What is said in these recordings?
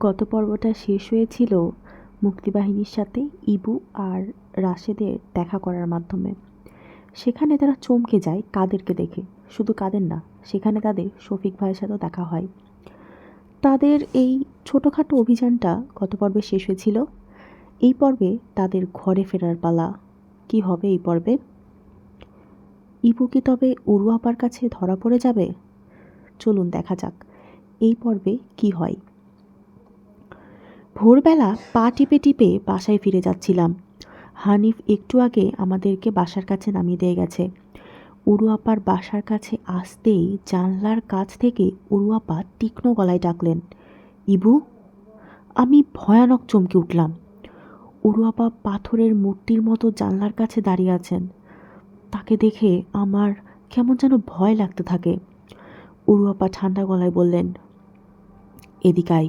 গত পর্বটা শেষ হয়েছিল মুক্তিবাহিনীর সাথে ইবু আর রাশেদের দেখা করার মাধ্যমে। সেখানে তারা চমকে যায় কাদেরকে দেখে। শুধু কাদের না, সেখানে তাদের শফিক ভাইয়ের সাথেও দেখা হয়। তাদের এই ছোটোখাটো অভিযানটা গত পর্বে শেষ হয়েছিল। এই পর্বে তাদের ঘরে ফেরার পালা। কি হবে এই পর্বে? ইবু কি তবে উরু আপার কাছে ধরা পড়ে যাবে? চলুন দেখা যাক এই পর্বে কি হয়। ভোরবেলা পা টিপে টিপে বাসায় ফিরে যাচ্ছিলাম। হানিফ একটু আগে আমাদেরকে বাসার কাছে নামিয়ে দিয়ে গেছে। উরু আপার বাসার কাছে আসতেই জানলার কাছ থেকে উরু আপা তীক্ষ্ণ গলায় ডাকলেন, ইবু। আমি ভয়ানক চমকে উঠলাম। উরু আপা পাথরের মূর্তির মতো জানলার কাছে দাঁড়িয়ে আছেন। তাকে দেখে আমার কেমন যেন ভয় লাগতে থাকে। উরু আপা ঠান্ডা গলায় বললেন, এদিকে আয়।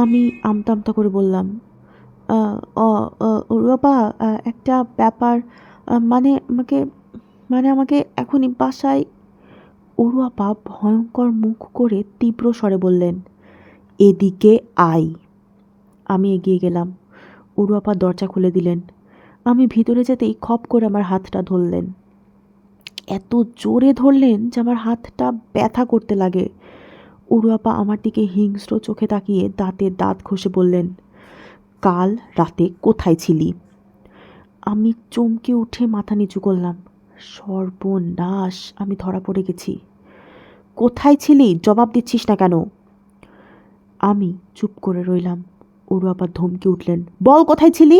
আমি আমতা আমতা করে বললাম, উরু আপা, একটা ব্যাপার, আমাকে এখনই বাসায়। উরু আপা ভয়ঙ্কর মুখ করে তীব্র স্বরে বললেন, এদিকে আয়। আমি এগিয়ে গেলাম। উরু আপা দরজা খুলে দিলেন। আমি ভিতরে যেতেই খপ করে আমার হাতটা ধরলেন। এত জোরে ধরলেন যে আমার হাতটা ব্যথা করতে লাগে। উরু আপা আমার দিকে হিংস্র চোখে তাকিয়ে দাঁতে দাঁত ঘষে বললেন, কাল রাতে কোথায় ছিলি? আমি চমকে উঠে মাথা নিচু করলাম। সর্বনাশ, আমি ধরা পড়ে গেছি। কোথায় ছিলি? জবাব দিচ্ছিস না কেন? আমি চুপ করে রইলাম। উরু আপা ধমকে উঠলেন, বল কোথায় ছিলি?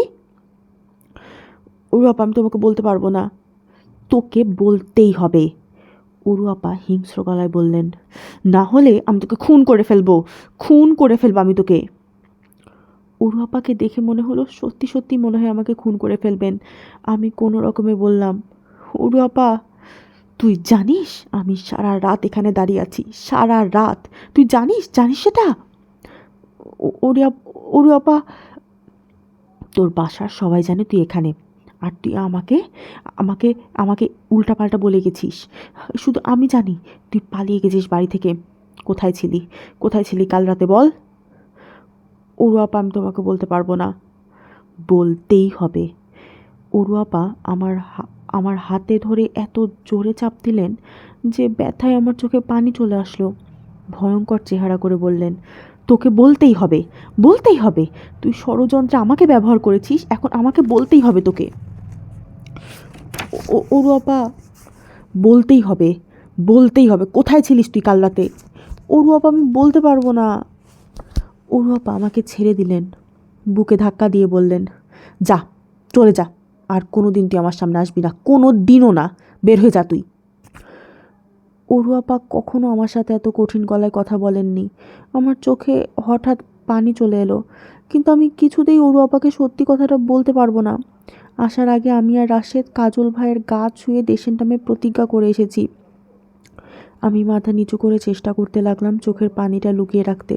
উরু আপা, আমি তোমাকে বলতে পারবো না। তোকে বলতেই হবে। উরু আপা হিংস্র গলায় বললেন, না হলে আমি তোকে খুন করে ফেলবো। খুন করে ফেলবো আমি তোকে। উরু আপাকে দেখে মনে হলো সত্যি সত্যি মনে হয় আমাকে খুন করে ফেলবেন। আমি কোনো রকমে বললাম, উরু আপা, তুই জানিস আমি সারা রাত এখানে দাঁড়িয়ে আছি? সারা রাত। তুই জানিস জানিস সেটা? উরু আপা, তোর বাসার সবাই জানে তুই এখানে, আর তুই আমাকে আমাকে আমাকে উল্টাপাল্টা বলে গেছিস। শুধু আমি জানি তুই পালিয়ে গেছিস বাড়ি থেকে। কোথায় ছিলি? কোথায় ছিলি কাল রাতে বল? উরু আপা, আমি তোমাকে বলতে পারবো না। বলতেই হবে। উরু আপা আমার হাতে ধরে এত জোরে চাপ দিলেন যে ব্যথায় আমার চোখে পানি চলে আসলো। ভয়ঙ্কর চেহারা করে বললেন, তোকে বলতেই হবে, বলতেই হবে। তুই ষড়যন্ত্রে আমাকে ব্যবহার করেছিস, এখন আমাকে বলতেই হবে তোকে। উরু আপা, বলতেই হবে, বলতেই হবে। কোথায় ছিলিস তুই কাল রাতে? উরু আপা, আমি বলতে পারবো না। উরু আপা আমাকে ছেড়ে দিলেন। বুকে ধাক্কা দিয়ে বললেন, যা, চলে যা। আর কোনো দিন তুই আমার সামনে আসবি না, কোনো দিনও না। বের হয়ে যা তুই। উরু আপা কখনো আমার সাথে এত কঠিন গলায় কথা বলেননি। আমার চোখে হঠাৎ পানি চলে এলো, কিন্তু আমি কিছুতেই উরু আপাকে সত্যি কথাটা বলতে পারবো না। আসার আগে আমি আর রাশেদ কাজল ভাইয়ের গা ছুঁয়ে দেশের নামে প্রতিজ্ঞা করে এসেছি। আমি মাথা নিচু করে চেষ্টা করতে লাগলাম চোখের পানিটা লুকিয়ে রাখতে।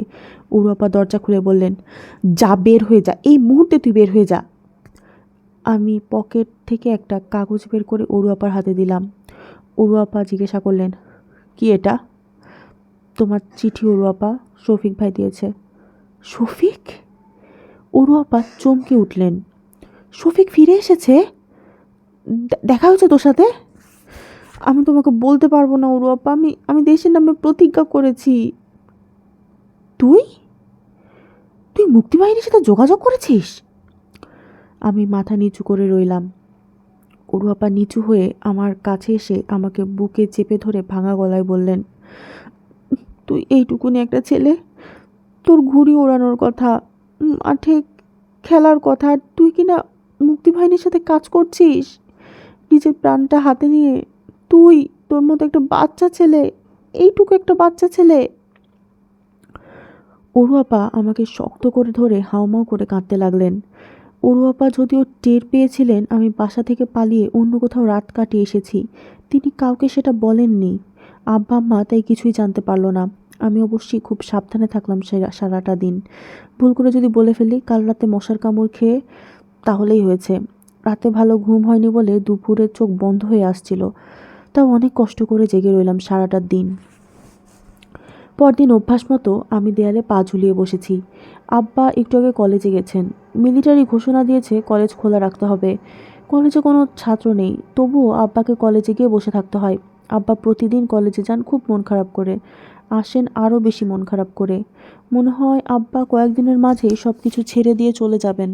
উরু আপা দরজা খুলে বললেন, যা, বের হয়ে যা, এই মুহূর্তে তুই বের হয়ে যা। আমি পকেট থেকে একটা কাগজ বের করে উরু আপার হাতে দিলাম। উরু আপা জিজ্ঞাসা করলেন, কি এটা? তোমার চিঠি উরু আপা, শফিক ভাই দিয়েছে। শফিক? উরু আপা চমকে উঠলেন। শফিক ফিরে এসেছে? দেখা হয়েছে তোর সাথে? আমি তোমাকে বলতে পারবো না উরু আপা, আমি দেশের নামে প্রতিজ্ঞা করেছি। তুই তুই মুক্তিবাহিনীর সাথে যোগাযোগ করেছিস? আমি মাথা নিচু করে রইলাম। উরু আপা নিচু হয়ে আমার কাছে এসে আমাকে বুকে চেপে ধরে ভাঙা গলায় বললেন, তুই এইটুকুনি একটা ছেলে, তোর ঘুড়ি ওড়ানোর কথা, মাঠে খেলার কথা, আর তুই কিনা মুক্তিবাহিনীর সাথে কাজ করছিস নিজের প্রাণটা হাতে নিয়ে। তুই, তোর মতো একটা বাচ্চা ছেলে, এইটুকু একটা বাচ্চা ছেলে। উরু আপা আমাকে শক্ত করে ধরে হাউমাউ করে কাঁদতে লাগলেন। উরু আপা যদিও টের পেয়েছিলেন আমি বাসা থেকে পালিয়ে অন্য কোথাও রাত কাটিয়ে এসেছি, তিনি কাউকে সেটা বলেননি। আব্বা আম্মা তাই কিছুই জানতে পারলো না। আমি অবশ্যই খুব সাবধানে থাকলাম সারাটা দিন। ভুল করে যদি বলে ফেলি কাল রাতে মশার কামড় খেয়ে, তাহলেই হয়েছে। রাতে ভালো ঘুম হয়নি বলে দুপুরে চোখ বন্ধ হয়ে আসছিল। তাও অনেক কষ্ট করে জেগে রইলাম সারাটা দিন। পরদিন অভ্যাস মতো আমি দেয়ালে পা ঝুলিয়ে বসেছি। আব্বা একটু আগে কলেজে গেছেন। মিলিটারি ঘোষণা দিয়েছে কলেজ খোলা রাখতে হবে। কলেজে কোনো ছাত্র নেই, তবুও আব্বাকে কলেজে গিয়ে বসে থাকতে হয়। আব্বা প্রতিদিন কলেজে যান খুব মন খারাপ করে, আসেন আরও বেশি মন খারাপ করে। মনে হয় আব্বা কয়েকদিনের মাঝেই সব কিছু ছেড়ে দিয়ে চলে যাবেন।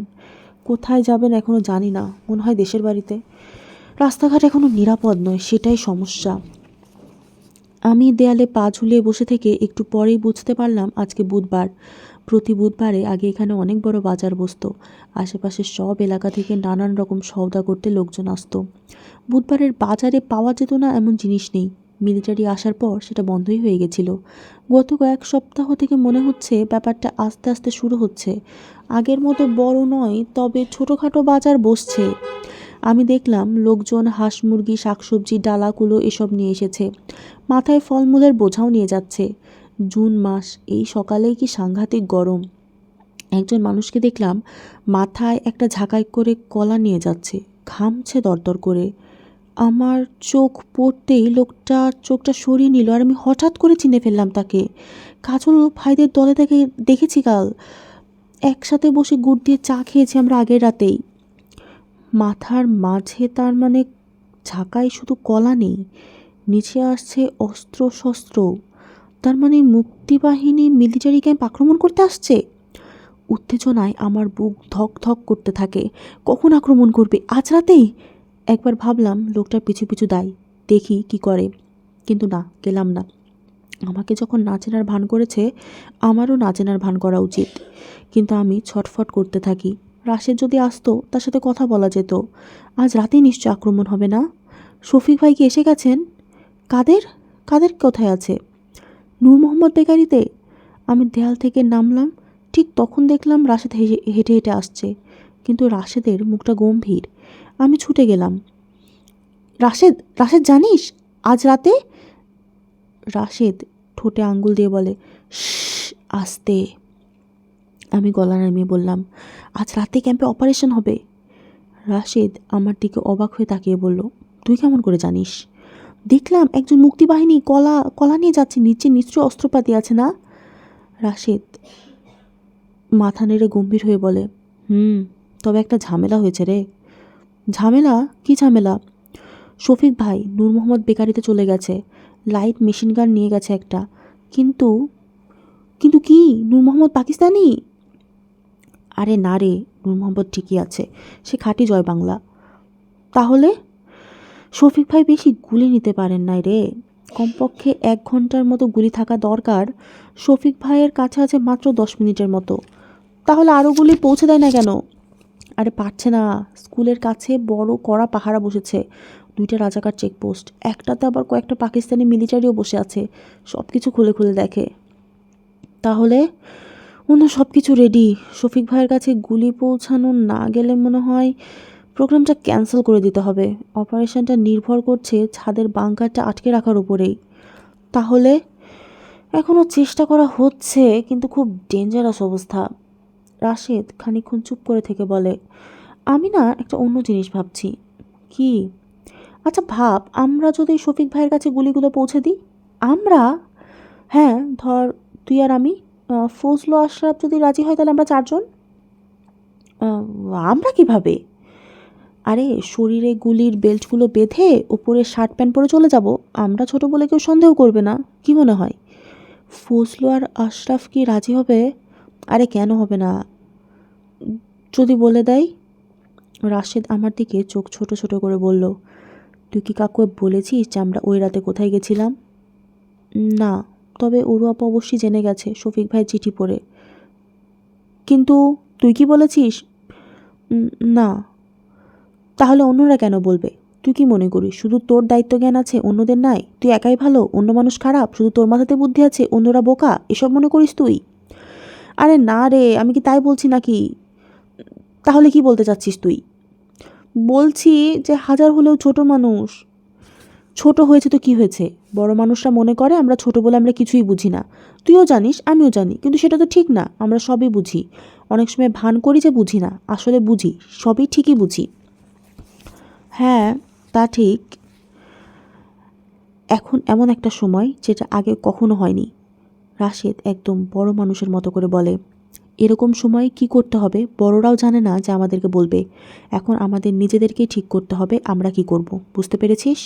কোথায় যাবেন এখনও জানি না, মনে হয় দেশের বাড়িতে। রাস্তাঘাট এখনও নিরাপদ নয়, সেটাই সমস্যা। আমি দেয়ালে পা ঝুলিয়ে বসে থেকে একটু পরেই বুঝতে পারলাম আজকে বুধবার। প্রতি বুধবারে আগে এখানে অনেক বড় বাজার বসতো। আশেপাশের সব এলাকা থেকে নানান রকম সওদা করতে লোকজন আসতো। বুধবারের বাজারে পাওয়া যেত না এমন জিনিস নেই। মিলিটারি আসার পর সেটা বন্ধই হয়ে গেছিল। গত কয়েক সপ্তাহ থেকে মনে হচ্ছে ব্যাপারটা আস্তে আস্তে শুরু হচ্ছে। আগের মতো বড় নয়, তবে ছোটোখাটো বাজার বসছে। আমি দেখলাম লোকজন হাঁস মুরগি শাকসবজি ডালাগুলো এসব নিয়ে এসেছে। মাথায় ফলমূলের বোঝাও নিয়ে যাচ্ছে। জুন মাস, এই সকালেই কি সাংঘাতিক গরম। একজন মানুষকে দেখলাম মাথায় একটা ঝাঁকাই করে কলা নিয়ে যাচ্ছে, ঘামছে দরদর করে। আমার চোখ পড়তেই লোকটা চোখটা সরিয়ে নিল, আর আমি হঠাৎ করে চিনে ফেললাম তাকে। কাজল ভাইদের দলে তাকে দেখেছি কাল, একসাথে বসে গুড় দিয়ে চা খেয়েছি আমরা আগের রাতেই। মাথার মাঝে তার মানে ঝাঁকায় শুধু কলা নেই, নিচে আসছে অস্ত্র শস্ত্র। তার মানে মুক্তিবাহিনী মিলিটারি ক্যাম্প আক্রমণ করতে আসছে। উত্তেজনায় আমার বুক ধক ধক করতে থাকে। কখন আক্রমণ করবে? আজ রাতেই? একবার ভাবলাম লোকটার পিছু পিছু দাই, দেখি কি করে। কিন্তু না, গেলাম না। আমাকে যখন না চেনার ভান করেছে, আমারও না চেনার ভান করা উচিত। কিন্তু আমি ছটফট করতে থাকি। রাশেদ যদি আসতো, তার সাথে কথা বলা যেত। আজ রাতেই নিশ্চয় আক্রমণ হবে না? শফিক ভাই কি এসে গেছেন? কাদের? কাদের কোথায় আছে? নূর মোহাম্মদ বেকারিতে। আমি দেয়াল থেকে নামলাম, ঠিক তখন দেখলাম রাশেদ হেঁটে হেঁটে আসছে। কিন্তু রাশেদের মুখটা গম্ভীর। আমি ছুটে গেলাম। রাশেদ, রাশেদ জানিস আজ রাতে? রাশেদ ঠোঁটে আঙ্গুল দিয়ে বলে, শ্, আস্তে। আমি গলা নামিয়ে বললাম, আজ রাতে ক্যাম্পে অপারেশন হবে। রাশেদ আমার দিকে অবাক হয়ে তাকিয়ে বলল, তুই কেমন করে জানিস? দেখলাম একজন মুক্তিবাহিনী কলা কলা নিয়ে যাচ্ছে, নিচে নিশ্চয় অস্ত্রপাতি আছে না? রাশেদ মাথা নেড়ে গম্ভীর হয়ে বলে, তবে একটা ঝামেলা হয়েছে রে। ঝামেলা? কি ঝামেলা? শফিক ভাই নূর মোহাম্মদ বেকারিতে চলে গেছে, লাইট মেশিন গান নিয়ে গেছে একটা। কিন্তু কিন্তু কি, নূর মোহাম্মদ পাকিস্তানি? আরে না রে, নূর মোহাম্মদ ঠিকই আছে, সে খাঁটি জয় বাংলা। তাহলে? শফিক ভাই বেশি গুলি নিতে পারেন নাই রে, কমপক্ষে 1 ঘন্টার মতো গুলি থাকা দরকার। শফিক ভাইয়ের কাছে আছে মাত্র 10 মিনিটের মতো। তাহলে আরও গুলি পৌঁছে দেয় না কেন? আরে পারছে না, স্কুলের কাছে বড় কড়া পাহারা বসেছে, 2টা রাজাকার চেকপোস্ট, একটাতে আবার কয়েকটা পাকিস্তানি মিলিটারিও বসে আছে, সব কিছু খুলে খুলে দেখে। তাহলে অন্য সব কিছু রেডি। শফিক ভাইয়ের কাছে গুলি পৌঁছানো না গেলে মনে হয় প্রোগ্রামটা ক্যান্সেল করে দিতে হবে। অপারেশনটা নির্ভর করছে ছাদের বাঙ্কারটা আটকে রাখার উপরেই। তাহলে? এখনও চেষ্টা করা হচ্ছে, কিন্তু খুব ডেঞ্জারাস অবস্থা। রাশেদ খানিকক্ষণ চুপ করে থেকে বলে, আমি না একটা অন্য জিনিস ভাবছি। কি? আচ্ছা ভাব, আমরা যদি শফিক ভাইয়ের কাছে গুলিগুলো পৌঁছে দিই। আমরা? হ্যাঁ, ধর তুই আর আমি, ফজলু আশরাফ যদি রাজি হয় তাহলে আমরা 4 জন। আমরা কিভাবে? আরে শরীরে গুলির বেল্টগুলো বেঁধে উপরে শার্ট প্যান্ট পরে চলে যাব, আমরা ছোট বলে কেউ সন্দেহ করবে না। কি মনে হয়? ফজলু আর আশরাফ কি রাজি হবে? আরে কেন হবে না, যদি বলে দেয়। রাশেদ আমার দিকে চোখ ছোট ছোট করে বলল, তুই কি কাকু বলেছিস যে আমরা ওই রাতে কোথায় গেছিলাম? না, তবে ওরু আপা অবশ্যই জেনে গেছে শফিক ভাই চিঠি পড়ে। কিন্তু তুই কি বলেছিস? না। তাহলে অন্যরা কেন বলবে? তুই কি মনে করিস শুধু তোর দায়িত্ব জ্ঞান আছে, অন্যদের নাই? তুই একাই ভালো, অন্য মানুষ খারাপ, শুধু তোর মাথাতে বুদ্ধি আছে, অন্যরা বোকা, এসব মনে করিস তুই? আরে না রে, আমি কি তাই বলছি নাকি? তাহলে কি বলতে চাচ্ছিস তুই? বলছি যে হাজার হলেও ছোট মানুষ। ছোট হয়েছে তো কি হয়েছে? বড় মানুষরা মনে করে আমরা ছোট বলে আমরা কিছুই বুঝি না। তুইও জানিস, আমিও জানি, কিন্তু সেটা তো ঠিক না। আমরা সবই বুঝি। অনেক সময় ভান করি যে বুঝি না, আসলে বুঝি, সবই ঠিকই বুঝি। হ্যাঁ, তা ঠিক। এখন এমন একটা সময় যেটা আগে কখনো হয়নি। রাশেদ একদম বড় মানুষের মতো করে বলে, এরকম সময় কি করতে হবে বড়রাও জানে না যে আমাদেরকে বলবে। এখন আমাদের নিজেদেরকেই ঠিক করতে হবে আমরা কি করব, বুঝতে পেরেছিস?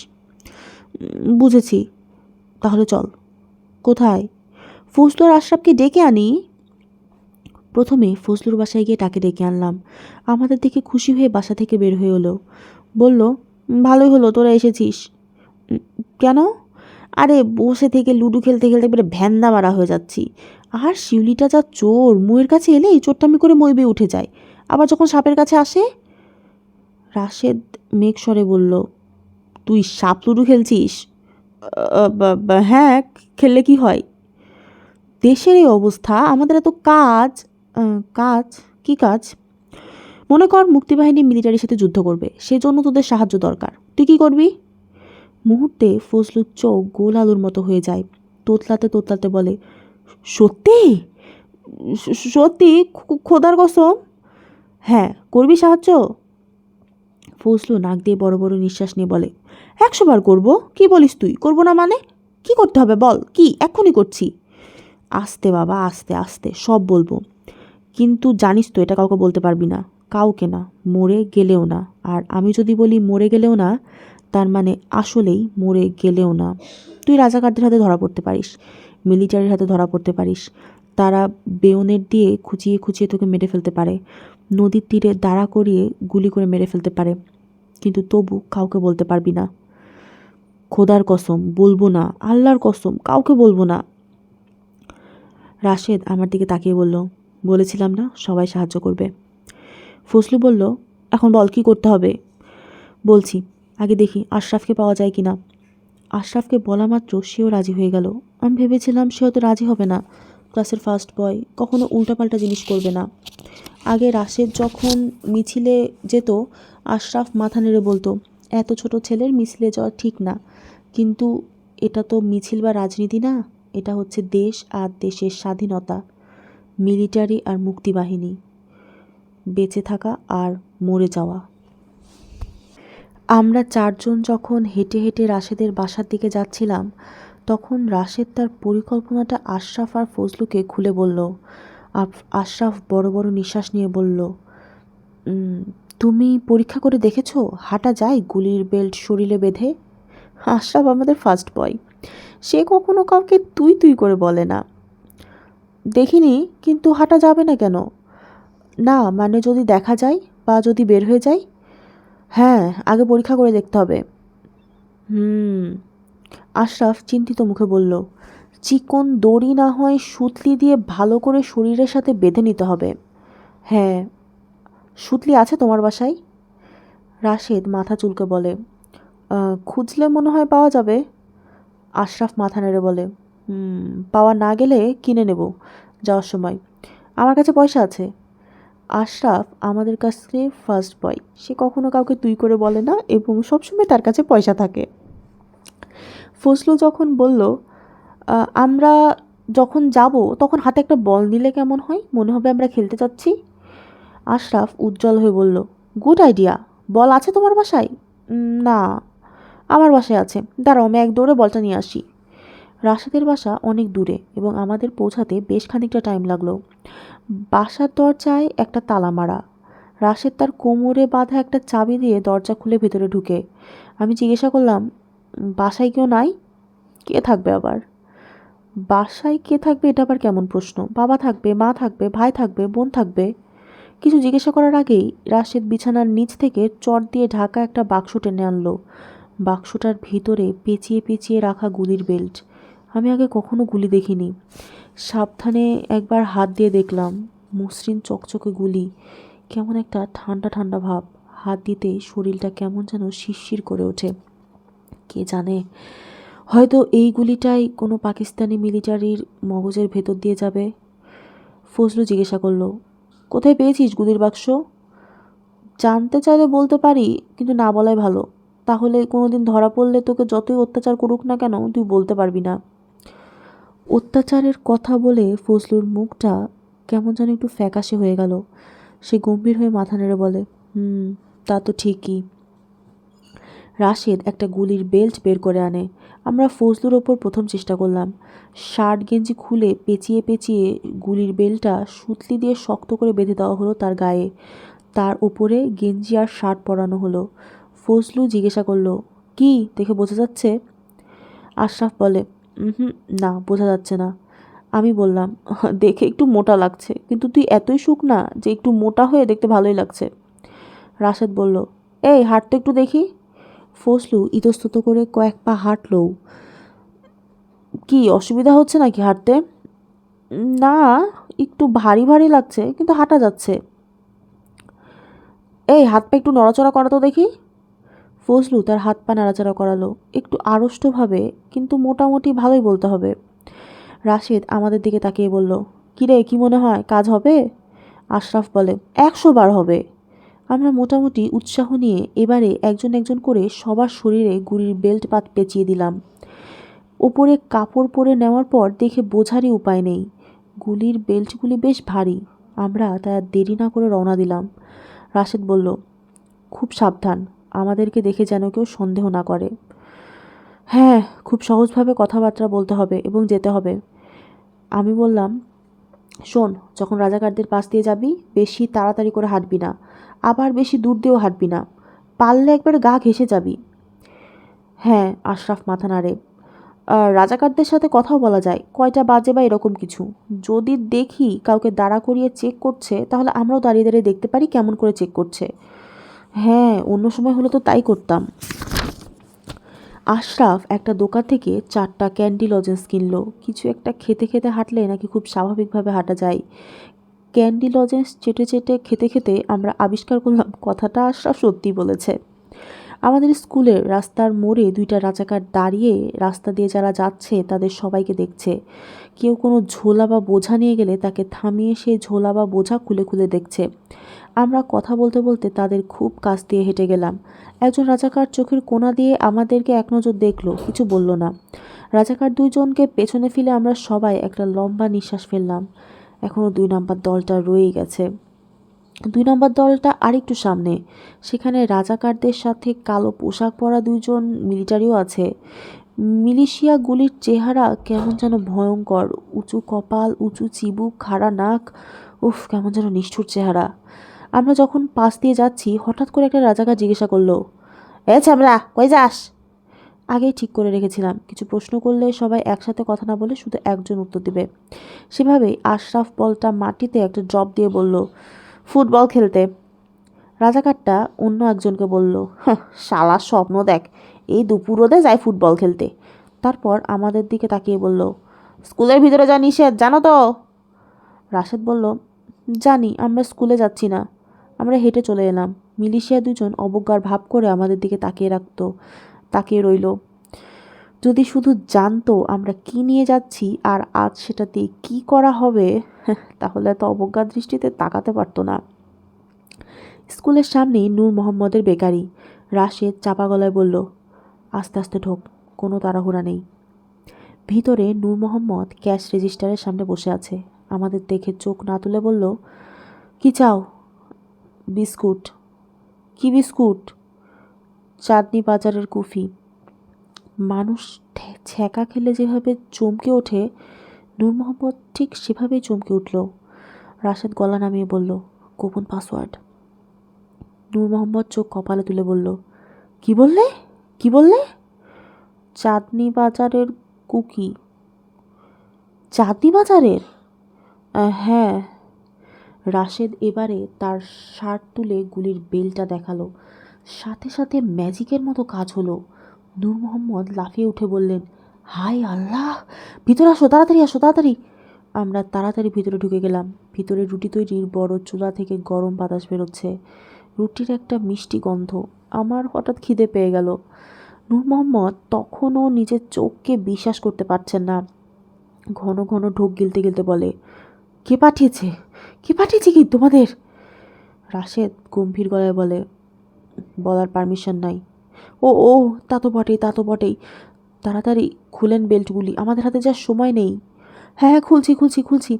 বুঝেছি। তাহলে চল। কোথায়? ফজলু আর আশরাফকে ডেকে আনি। প্রথমে ফজলুর বাসায় গিয়ে তাকে ডেকে আনলাম। আমাদের দেখে খুশি হয়ে বাসা থেকে বের হয়ে এলো। বলল, ভালোই হলো তোরা এসেছিস। কেন? আরে বসে থেকে লুডো খেলতে খেলতে একবারে ভ্যান্দা মারা হয়ে যাচ্ছি। আর শিউলিটা যা চোর, মইয়ের কাছে এলেই চোরটামি করে মই বেয়ে উঠে যায়, আবার যখন সাপের কাছে আসে। রাশেদ মেঘস্বরে বলল, তুই সাপ লুডো খেলছিস? হ্যাঁ, খেললে কি হয়? দেশের এই অবস্থা, আমাদের এত কাজ। কাজ? কি কাজ? মনে কর মুক্তিবাহিনী মিলিটারির সাথে যুদ্ধ করবে, সেজন্য তোদের সাহায্য দরকার, তুই কি করবি? মুহূর্তে ফজলুর চোখ গোল আলুর মতো হয়ে যায়। তোতলাতে তোতলাতে বলে, সত্যি? সত্যি? খোদার কসম? হ্যাঁ, করবি সাহায্য? ফজলু নাক দিয়ে বড় বড় নিঃশ্বাস নিয়ে বলে, 100 বার করবো। কি বলিস তুই? করবো না মানে? কি করতে হবে বল, কি এক্ষুনি করছি। আস্তে বাবা, আস্তে আস্তে, সব বলবো। কিন্তু জানিস তো এটা কাউকে বলতে পারবি না। কাউকে না, মরে গেলেও না। আর আমি যদি বলি মরে গেলেও না, তার মানে আসলেই মরে গেলেও না। তুই রাজাকারদের হাতে ধরা পড়তে পারিস, মিলিটারির হাতে ধরা পড়তে পারিস। তারা বেয়নেট দিয়ে খুঁচিয়ে খুঁচিয়ে তোকে মেরে ফেলতে পারে, নদীর তীরে দাঁড়া করিয়ে গুলি করে মেরে ফেলতে পারে, কিন্তু তবু কাউকে বলতে পারবি না। খোদার কসম বলবো না, আল্লাহর কসম কাউকে বলবো না। রাশেদ আমার দিকে তাকিয়ে বলল, বলেছিলাম না সবাই সাহায্য করবে। ফজলু বলল, এখন বল কী করতে হবে? বলছি, আগে দেখি আশরাফকে পাওয়া যায় কি না। আশরাফকে বলা মাত্র সেও রাজি হয়ে গেল। আমি ভেবেছিলাম সে হয়তো রাজি হবে না, ক্লাসের ফার্স্ট বয়, কখনো উল্টাপাল্টা জিনিস করবে না। আগে রাশেদ যখন মিছিলে যেত, আশরাফ মাথা নেড়ে বলতো, এত ছোট ছেলের মিছিলে যাওয়া ঠিক না। কিন্তু এটা তো মিছিল বা রাজনীতি না, এটা হচ্ছে দেশ আর দেশের স্বাধীনতা, মিলিটারি আর মুক্তিবাহিনী, বেঁচে থাকা আর মরে যাওয়া। আমরা চারজন যখন হেঁটে হেঁটে রাশেদের বাসার দিকে যাচ্ছিলাম, তখন রাশেদ তার পরিকল্পনাটা আশরাফ আর ফজলুকে খুলে বলল। আশরাফ বড় বড় নিঃশ্বাস নিয়ে বলল, তুমি পরীক্ষা করে দেখেছো হাঁটা যায় গুলির বেল্ট শরীরে বেঁধে? আশরাফ আমাদের ফার্স্ট বয়, সে কখনো কাউকে তুই তুই করে বলে না। দেখিনি, কিন্তু হাঁটা যাবে না কেন? না মানে যদি দেখা যায় বা যদি বের হয়ে যায়? হ্যাঁ, আগে পরীক্ষা করে দেখতে হবে। আশরাফ চিন্তিত মুখে বলল, চিকন দড়ি না হয় সুতলি দিয়ে ভালো করে শরীরের সাথে বেঁধে নিতে হবে। হ্যাঁ, সুতলি আছে তোমার বাসায়? রাশেদ মাথা চুলকে বলে, খুঁজলে মনে হয় পাওয়া যাবে। আশরাফ মাথা নেড়ে বলে, পাওয়া না গেলে কিনে নেব যাওয়ার সময়, আমার কাছে পয়সা আছে। আশরাফ আমাদের কাছে ফার্স্ট বয়, সে কখনো কাউকে তুই করে বলে না এবং সবসময় তার কাছে পয়সা থাকে। ফজলু যখন বলল, আমরা যখন যাব তখন হাতে একটা বল নিলে কেমন হয়, মনে হবে আমরা খেলতে যাচ্ছি। আশরাফ উজ্জ্বল হয়ে বলল, গুড আইডিয়া। বল আছে তোমার বাসায়? না, আমার বাসায় আছে, দাঁড়াও আমি এক দৌড়ে বলটা নিয়ে আসি। রাশেদের বাসা অনেক দূরে এবং আমাদের পৌঁছাতে বেশ খানিকটা টাইম লাগলো। বাসার দরজায় একটা তালা মারা। রাশেদ তার কোমরে বাঁধা একটা চাবি দিয়ে দরজা খুলে ভেতরে ঢুকে। আমি জিজ্ঞাসা করলাম, বাসায় কেউ নাই? কে থাকবে আবার? বাসায় কে থাকবে এটা আবার কেমন প্রশ্ন? বাবা থাকবে, মা থাকবে, ভাই থাকবে, বোন থাকবে। কিছু জিজ্ঞাসা করার আগেই রাশেদ বিছানার নিচ থেকে চট দিয়ে ঢাকা একটা বাক্স টেনে আনলো। বাক্সটার ভিতরে পেঁচিয়ে পেঁচিয়ে রাখা গুলির বেল্ট। আমি আগে কখনো গুলি দেখিনি। সাবধানে একবার হাত দিয়ে দেখলাম, মসৃণ চকচকে গুলি, কেমন একটা ঠান্ডা ঠান্ডা ভাব। হাত দিতেই শরীরটা কেমন যেন শিরশির করে ওঠে। কে জানে, হয়তো এই গুলিটাই কোনো পাকিস্তানি মিলিটারির মগজের ভেতর দিয়ে যাবে। ফজলু জিজ্ঞাসা করলো, কোথায় পেয়েছিস গুলির বাক্স? জানতে চাইলে বলতে পারি, কিন্তু না বলাই ভালো। তাহলে কোনোদিন ধরা পড়লে তোকে যতই অত্যাচার করুক না কেন তুই বলতে পারবি না। অত্যাচারের কথা বলে ফজলুর মুখটা কেমন যেন একটু ফ্যাকাশে হয়ে গেল। সে গম্ভীর হয়ে মাথা নেড়ে বলে, তা তো ঠিকই। রাশেদ একটা গুলির বেল্ট বের করে আনে। আমরা ফজলুর ওপর প্রথম চেষ্টা করলাম। শার্ট গেঞ্জি খুলে পেঁচিয়ে পেঁচিয়ে গুলির বেল্টটা সুতলি দিয়ে শক্ত করে বেঁধে দেওয়া হলো তার গায়ে। তার ওপরে গেঞ্জি আর শার্ট পরানো হলো। ফজলু জিজ্ঞাসা করলো, কি দেখে বোঝা যাচ্ছে? আশরাফ বলে, হুম, না বোঝা যাচ্ছে না। আমি বললাম, দেখে একটু মোটা লাগছে, কিন্তু তুই এতই শুকনা যে একটু মোটা হয়ে দেখতে ভালোই লাগছে। রাশেদ বলল, এই হাঁট তো একটু দেখি। ফজলু ইতস্তত করে কয়েক পা হাঁটলও। কি অসুবিধা হচ্ছে নাকি হাঁটতে? না, একটু ভারী ভারী লাগছে, কিন্তু হাঁটা যাচ্ছে। এই হাত পা একটু নড়াচড়া করা তো দেখি। ফজলু তার হাত পা নাড়াচাড়া করালো, একটু আড়ষ্টভাবে, কিন্তু মোটামুটি ভালোই বলতে হবে। রাশেদ আমাদের দিকে তাকিয়ে বলল, কিরে, কি মনে হয় কাজ হবে? আশরাফ বলে, 100 বার হবে। আমরা মোটামুটি উৎসাহ নিয়ে এবারে একজন একজন করে সবার শরীরে গুলির বেল্ট পাত পেঁচিয়ে দিলাম। ওপরে কাপড় পরে নেওয়ার পর দেখে বোঝারই উপায় নেই, গুলির বেল্টগুলি বেশ ভারী। আমরা তার দেরি না করে রওনা দিলাম। রাশেদ বলল, খুব সাবধান, আমাদেরকে দেখে যেন কেউ সন্দেহ না করে। হ্যাঁ, খুব সহজভাবে কথাবার্তা বলতে হবে এবং যেতে হবে। আমি বললাম, শোন, যখন রাজাকারদের পাশ দিয়ে যাবি বেশি তাড়াতাড়ি করে হাঁটবি না, আবার বেশি দূর দিয়েও হাঁটবি না, পারলে একবার গা ঘেঁষে যাবি। হ্যাঁ, আশরাফ মাথা নাড়ে। রাজাকারদের সাথে কথাও বলা যায়, কয়টা বাজে বা এরকম কিছু। যদি দেখি কাউকে দাঁড়া করিয়ে চেক করছে, তাহলে আমরাও দাঁড়িয়ে দাঁড়িয়ে দেখতে পারি কেমন করে চেক করছে। হ্যাঁ, অন্য সময় হলে তো তাই করতাম। আশরাফ একটা দোকান থেকে 4টা ক্যান্ডি লজেন্স কিনলো। কিছু একটা খেতে খেতে হাঁটলে নাকি খুব স্বাভাবিকভাবে হাঁটা যায়। ক্যান্ডি লজেন্স চেটে চেটে খেতে খেতে আমরা আবিষ্কার করলাম কথাটা আশরাফ সত্যি বলেছে। আমাদের স্কুলের রাস্তার মোড়ে 2টা রাজাকার দাঁড়িয়ে রাস্তা দিয়ে যারা যাচ্ছে তাদের সবাইকে দেখছে। কেউ কোনো ঝোলা বা বোঝা নিয়ে গেলে তাকে থামিয়ে সেই ঝোলা বা বোঝা খুলে খুলে দেখছে। আমরা কথা বলতে বলতে তাদের খুব কাছ দিয়ে হেঁটে গেলাম। একজন রাজাকার চোখের কোণা দিয়ে আমাদেরকে এক নজর দেখলো, কিছু বলল না। রাজাকার 2জনকে পেছনে ফেলে আমরা সবাই একটা লম্বা নিঃশ্বাস ফেললাম। এখনও 2 নম্বর দলটা রয়েই গেছে। 2 নম্বর দলটা আরেকটু সামনে। সেখানে রাজাকারদের সাথে কালো পোশাক পরা 2জন মিলিটারিও আছে। মিলিশিয়া গুলির চেহারা কেমন যেন ভয়ঙ্কর, উঁচু কপাল, উঁচু চিবুক, খাড়া নাক, উফ, কেমন যেন নিষ্ঠুর চেহারা। আমরা যখন পাশ দিয়ে যাচ্ছি হঠাৎ করে একটা রাজাকার জিজ্ঞাসা করলো, এ ছ্যামরা, কই যাস? আগেই ঠিক করে রেখেছিলাম কিছু প্রশ্ন করলে সবাই একসাথে কথা না বলে শুধু একজন উত্তর দেবে। সেভাবেই আশরাফ বলটা মাটিতে একটা ড্রপ দিয়ে বলল, ফুটবল খেলতে। রাজাকারটা অন্য একজনকে বলল, শালা স্বপ্ন দেখ, এই দুপুর রোদে যায় ফুটবল খেলতে। তারপর আমাদের দিকে তাকিয়ে বলল, স্কুলের ভিতরে যা নিষেধ জানো তো? রাশেদ বলল, জানি, আমরা স্কুলে যাচ্ছি না। আমরা হেঁটে চলে এলাম। মিলিশিয়া 2জন অবজ্ঞার ভাব করে আমাদের দিকে তাকিয়ে রইল। যদি শুধু জানতো আমরা কি নিয়ে যাচ্ছি আর আজ সেটা দিয়ে কী করা হবে, তাহলে তো অবজ্ঞার দৃষ্টিতে তাকাতে পারতো না। স্কুলের সামনেই নূর মোহাম্মদের বেকারি। রাশেদ চাপা গলায় বলল, আস্তে আস্তে ঢোক, কোনো তাড়াহুড়া নেই। ভিতরে নূর মোহাম্মদ ক্যাশ রেজিস্টারের সামনে বসে আছে। আমাদের দেখে চোখ না তুলে বলল, কি চাও? বিস্কুট। কি বিস্কুট? চাঁদনি বাজারের কুফি। মানুষ ছ্যাঁকা খেলে যেভাবে চমকে ওঠে, নূর মোহাম্মদ ঠিক সেভাবেই চমকে উঠল। রাশেদ গলা নামিয়ে বলল, গোপন পাসওয়ার্ড। নূর মোহাম্মদ চোখ কপালে তুলে বলল, কি বললে? কি বললে? চাঁদনি বাজারের কুকি। চাঁদনি বাজারের? হ্যাঁ। রাশেদ এবারে তার শার্ট তুলে গুলির বেলটা দেখালো। সাথে সাথে ম্যাজিকের মতো কাজ হলো। নূর মোহাম্মদ লাফিয়ে উঠে বললেন, হায় আল্লাহ, ভিতরে আসো, তাড়াতাড়ি আসো, তাড়াতাড়ি। আমরা তাড়াতাড়ি ভিতরে ঢুকে গেলাম। ভিতরে রুটি তৈরির বড় চুলা থেকে গরম বাতাস বেরোচ্ছে। রুটির একটা মিষ্টি গন্ধ। আমার হঠাৎ খিদে পেয়ে গেল। নূর মোহাম্মদ তখনও নিজের চোখকে বিশ্বাস করতে পারছেন না। ঘন ঘন ঢোক গিলতে গিলতে বলে, কে পাঠিয়েছে? কে পাঠিয়েছে কি তোমাদের? রাশেদ গম্ভীর গলায় বলে, বলার পারমিশন নাই। ও ও, তা তো বটেই, তা তো বটেই। তাড়াতাড়ি খুলেন বেল্টগুলি, আমাদের হাতে যার সময় নেই। হ্যাঁ হ্যাঁ, খুলছি খুলছি খুলছি।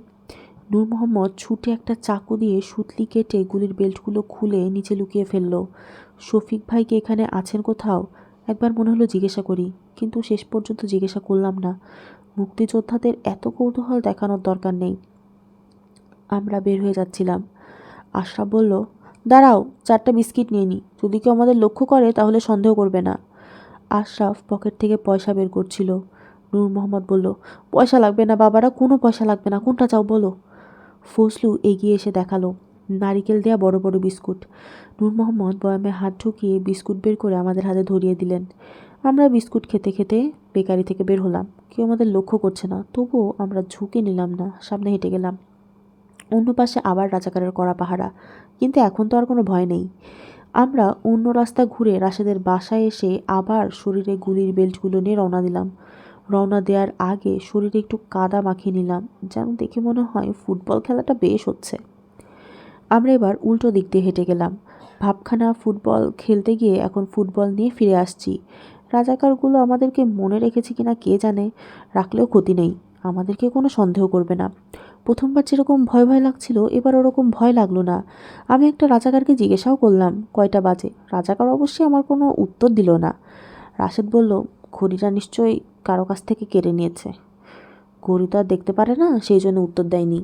নূর মোহাম্মদ ছুটে একটা চাকু দিয়ে সুতলি কেটে গুলির বেল্টগুলো খুলে নিচে লুকিয়ে ফেলল। শফিক ভাই কি এখানে আছেন কোথাও? একবার মনে হলো জিজ্ঞাসা করি, কিন্তু শেষ পর্যন্ত জিজ্ঞাসা করলাম না। মুক্তিযোদ্ধাদের এত কৌতূহল দেখানোর দরকার নেই। আমরা বের হয়ে যাচ্ছিলাম। আশরাফ বলল, দাঁড়াও, 4টা বিস্কিট নিয়ে নিই, যদি কেউ আমাদের লক্ষ্য করে তাহলে সন্দেহ করবে না। আশরাফ পকেট থেকে পয়সা বের করছিল। নূর মোহাম্মদ বলল, পয়সা লাগবে না বাবারা, কোনো পয়সা লাগবে না, কোনটা চাও বলো। ফজলু এগিয়ে এসে দেখালো নারিকেল দেয়া বড় বড় বিস্কুট। নূর মোহাম্মদ বয়ামে হাত ঢুকিয়ে বিস্কুট বের করে আমাদের হাতে ধরিয়ে দিলেন। আমরা বিস্কুট খেতে খেতে বেকারি থেকে বের হলাম। কেউ আমাদের লক্ষ্য করছে না, তবুও আমরা ঝুঁকে নিলাম না, সামনে হেঁটে গেলাম। অন্য পাশে আবার রাজাকারের কড়া পাহারা, কিন্তু এখন তো আর কোনো ভয় নেই। আমরা অন্য রাস্তা ঘুরে রাশেদের বাসায় এসে আবার শরীরে গুলির বেল্টগুলো নিয়ে রওনা দিলাম। রওনা দেওয়ার আগে শরীরে একটু কাদা মাখিয়ে নিলাম, যেন দেখে মনে হয় ফুটবল খেলাটা বেশ হচ্ছে। আমরা এবার উল্টো দিক দিয়ে হেঁটে গেলাম। ভাবখানা ফুটবল খেলতে গিয়ে এখন ফুটবল নিয়ে ফিরে আসছি। রাজাকারগুলো আমাদেরকে মনে রেখেছে কিনা কে জানে, রাখলেও ক্ষতি নেই, আমাদেরকে কোনো সন্দেহ করবে না। প্রথমবার যেরকম ভয় ভয় লাগছিল, এবার ওরকম ভয় লাগলো না। আমি একটা রাজাকারকে জিজ্ঞাসাও করলাম কয়টা বাজে। রাজাকার অবশ্যই আমার কোনো উত্তর দিল না। রাশেদ বলল, ঘড়িটা নিশ্চয়ই কারো কাছ থেকে কেড়ে নিয়েছে। ঘড়ি তো আর দেখতে পারে না, সেই জন্য উত্তর দেয়নি।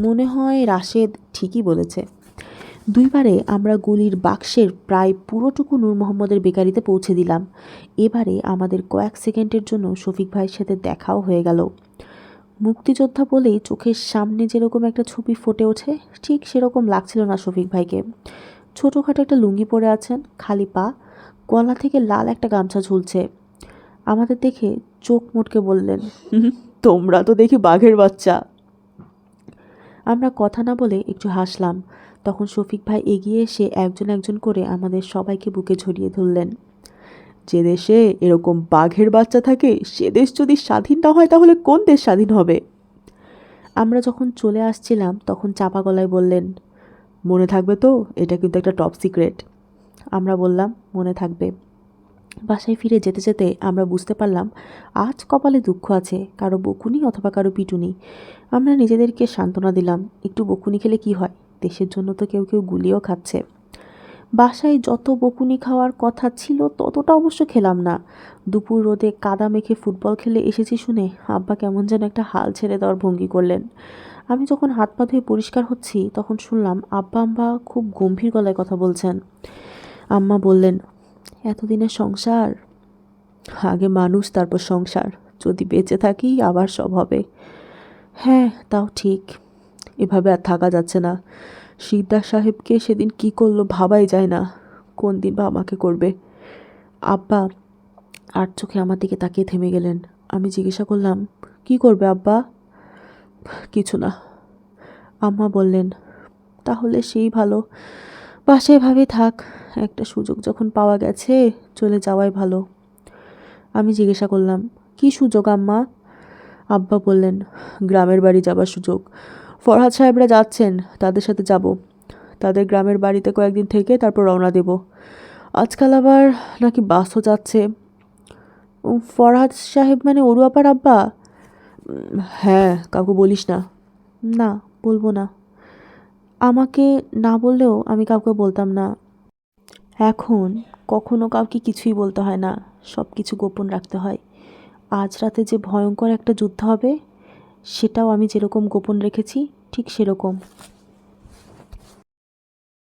মনে হয় রাশেদ ঠিকই বলেছে। দুইবারে আমরা গুলির বাক্সের প্রায় পুরোটুকু নূর মোহাম্মদের বেকারিতে পৌঁছে দিলাম। এবারে আমাদের কয়েক সেকেন্ডের জন্য শফিক ভাইয়ের সাথে দেখাও হয়ে গেল। মুক্তিযোদ্ধা বলেই চোখের সামনে যেরকম একটা ছবি ফুটে ওঠে, ঠিক সেরকম লাগছিল না শফিক ভাইকে। ছোটোখাটো একটা লুঙ্গি পরে আছেন, খালি পা, গলা থেকে লাল একটা গামছা ঝুলছে। আমাদের দেখে চোখ মুটকে বললেন, তোমরা তো দেখি বাঘের বাচ্চা। আমরা কথা না বলে একটু হাসলাম। তখন শফিক ভাই এগিয়ে এসে একজন একজন করে আমাদের সবাইকে বুকে জড়িয়ে ধরলেন। যে দেশে এরকম বাঘের বাচ্চা থাকে, সে দেশ যদি স্বাধীন না হয় তাহলে কোন দেশ স্বাধীন হবে? আমরা যখন চলে আসছিলাম তখন চাপা গলায় বললেন, মনে থাকবে তো, এটা কিন্তু একটা টপ সিক্রেট। আমরা বললাম, মনে থাকবে। বাসায় ফিরে যেতে যেতে আমরা বুঝতে পারলাম আজ কপালে দুঃখ আছে, কারো বকুনি অথবা কারো পিটুনি। আমরা নিজেদেরকে সান্ত্বনা দিলাম, একটু বকুনি খেলে কি হয়, দেশের জন্য তো কেউ কেউ গুলিও খাচ্ছে। বাসায় যত বকুনি খাওয়ার কথা ছিল ততটা অবশ্য খেলাম না। দুপুর রোদে কাদা মেখে ফুটবল খেলে এসেছি শুনে আব্বা কেমন যেন একটা হাল ছেড়ে দেওয়ার ভঙ্গি করলেন। আমি যখন হাত পা ধুয়ে পরিষ্কার হচ্ছি তখন শুনলাম আব্বা আম্মা খুব গম্ভীর গলায় কথা বলছেন। আম্মা বললেন, এতদিনের সংসার, আগে মানুষ তারপর সংসার, যদি বেঁচে থাকি আবার সব হবে। হ্যাঁ, তাও ঠিক, এভাবে আর থাকা যাচ্ছে না। শিকদার সাহেবকে সেদিন কি করলো ভাবাই যায় না, কোন দিন বা আমাকে করবে। আব্বা আর চোখে আমার দিকে তাকিয়ে থেমে গেলেন। আমি জিজ্ঞাসা করলাম, কি করবে আব্বা? কিছু না। আম্মা বললেন, তাহলে সেই ভালো, বাসায় এভাবেই থাক, একটা সুযোগ যখন পাওয়া গেছে চলে যাওয়াই ভালো। আমি জিজ্ঞাসা করলাম, কি সুযোগ আম্মা? আব্বা বললেন, গ্রামের বাড়ি যাবার সুযোগ। ফরহাদ সাহেবরা যাচ্ছেন, তাদের সাথে যাব। তাদের গ্রামের বাড়িতে কয়েকদিন থেকে তারপর রওনা দেব। আজকাল আবার নাকি বাসও যাচ্ছে। ফরহাদ সাহেব মানে অরু আপার আব্বা? হ্যাঁ, কাউকে বলিস না। না, বলবো না। আমাকে না বললেও আমি কাউকে বলতাম না। এখন কখনো কাউকে কিছুই বলতে হয় না, সব কিছু গোপন রাখতে হয়। আজ রাতে যে ভয়ঙ্কর একটা যুদ্ধ হবে, সেটাও আমি যেরকম গোপন রেখেছি ঠিক সেরকম।